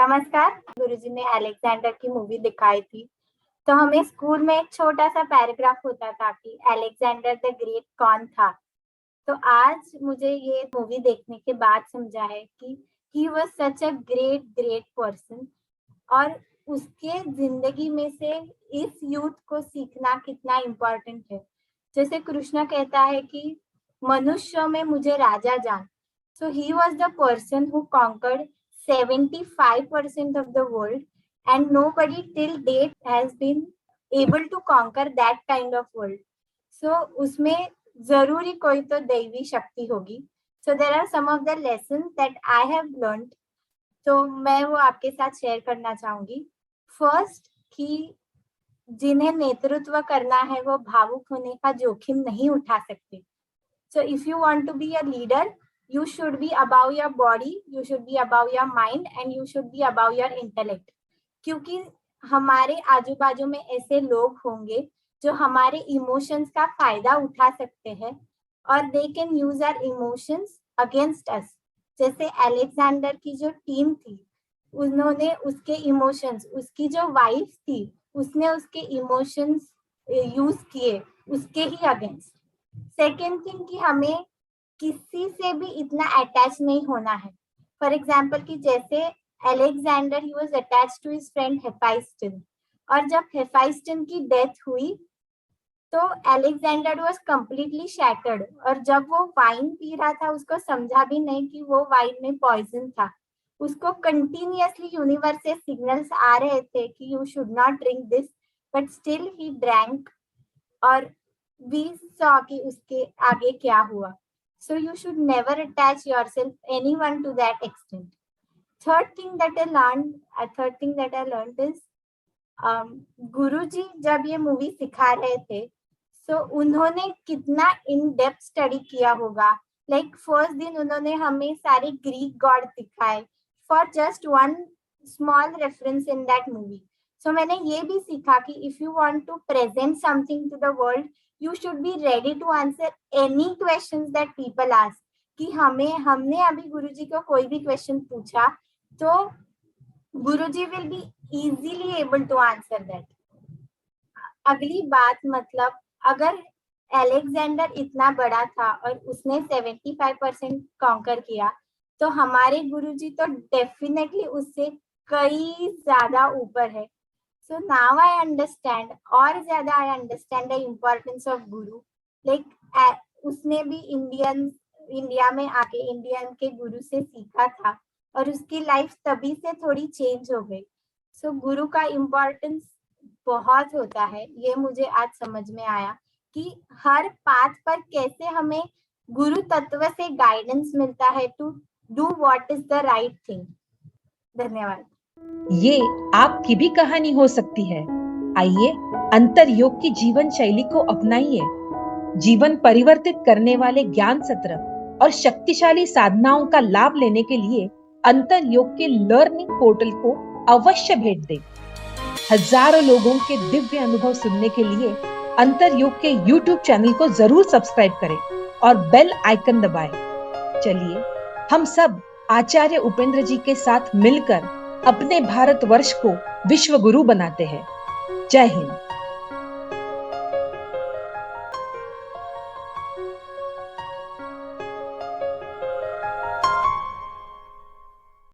नमस्कार। गुरुजी ने अलेक्जेंडर की मूवी दिखाई थी, तो हमें स्कूल में एक छोटा सा पैराग्राफ होता था कि अलेक्जेंडर द ग्रेट कौन था। तो आज मुझे ये मूवी देखने के बाद समझा है कि he was such a great great person, और उसके जिंदगी में से इस यूथ को सीखना कितना इम्पोर्टेंट है। जैसे कृष्ण कहता है कि मनुष्यों में मुझे राजा जान। So he was the person who conquered 75% of the world, and nobody till date has been able to conquer that kind of world. So उसमें जरूरी कोई तो दैवी शक्ति होगी. So there are some of the lessons that I have learned. तो मैं वो आपके साथ शेयर करना चाहूंगी. फर्स्ट कि जिन्हें नेतृत्व करना है वो भावुक होने का जोखिम नहीं उठा सकते. So if you want to be a leader, you should be above your body, you should be above your mind, and you should be above your intellect. क्योंकि हमारे आजू बाजू में ऐसे लोग होंगे जो हमारे इमोशंस का फायदा उठा सकते हैं और they can use our emotions against us. जैसे अलेक्जेंडर की जो टीम थी, उन्होंने उसके इमोशंस, उसकी जो वाइफ थी, उसने उसके इमोशंस यूज किए उसके ही अगेंस्ट. सेकेंड थिंग कि हमें किसी से भी इतना अटैच नहीं होना है. फॉर एग्जाम्पल कि जैसे Alexander he was attached to his friend Hephaestion, और जब हेफाइस्टन की डेथ हुई तो अलेक्जेंडर वाज कंप्लीटली शैटर्ड, और जब वो वाइन पी रहा था उसको समझा भी नहीं कि वो वाइन में पॉइजन था. उसको कंटिन्यूअसली यूनिवर्स से सिग्नल्स आ रहे थे कि you should not drink this, but still he drank, और we saw कि उसके आगे क्या हुआ. So you should never attach yourself anyone to that extent. Third thing that I learned is गुरुजी जब ये मूवी सिखा रहे थे, so उन्होंने कितना इन डेप्थ स्टडी किया होगा. लाइक फर्स्ट दिन उन्होंने हमें सारे ग्रीक गॉड दिखाए for just one small reference in that movie. So मैंने ये भी सीखा कि if you want to present something to the world, you should be ready to answer any questions that people ask. कि हमने अभी गुरुजी को कोई भी क्वेश्चन पूछा तो गुरुजी will be easily able to answer that. अगली बात, मतलब अगर अलेक्जेंडर इतना बड़ा था और उसने 75% कॉन्कर किया, तो हमारे गुरुजी तो डेफिनेटली उससे कई ज्यादा ऊपर है. So now I understand, और ज्यादा I understand the importance of Guru. Like उसने भी इंडिया में आके इंडियन के गुरु से सीखा था और उसकी लाइफ तभी से थोड़ी चेंज हो गई. So गुरु का इम्पोर्टेंस बहुत होता है. ये मुझे आज समझ में आया कि हर पाथ पर कैसे हमें गुरु तत्व से गाइडेंस मिलता है to do what is the right thing. धन्यवाद. ये आपकी भी कहानी हो सकती है. आइए अंतर योग की जीवन शैली को अपनाइए. जीवन परिवर्तित करने वाले ज्ञान सत्र और शक्तिशाली साधनाओं का लाभ लेने के लिए अंतर योग के लर्निंग पोर्टल को अवश्य भेंट दें. हजारों लोगों के दिव्य अनुभव सुनने के लिए अंतर योग के YouTube चैनल को जरूर सब्सक्राइब करें और बेल आइकन दबाएं. चलिए हम सब आचार्य उपेंद्र जी के साथ मिलकर अपने भारतवर्ष को विश्व गुरु बनाते हैं. जय हिंद.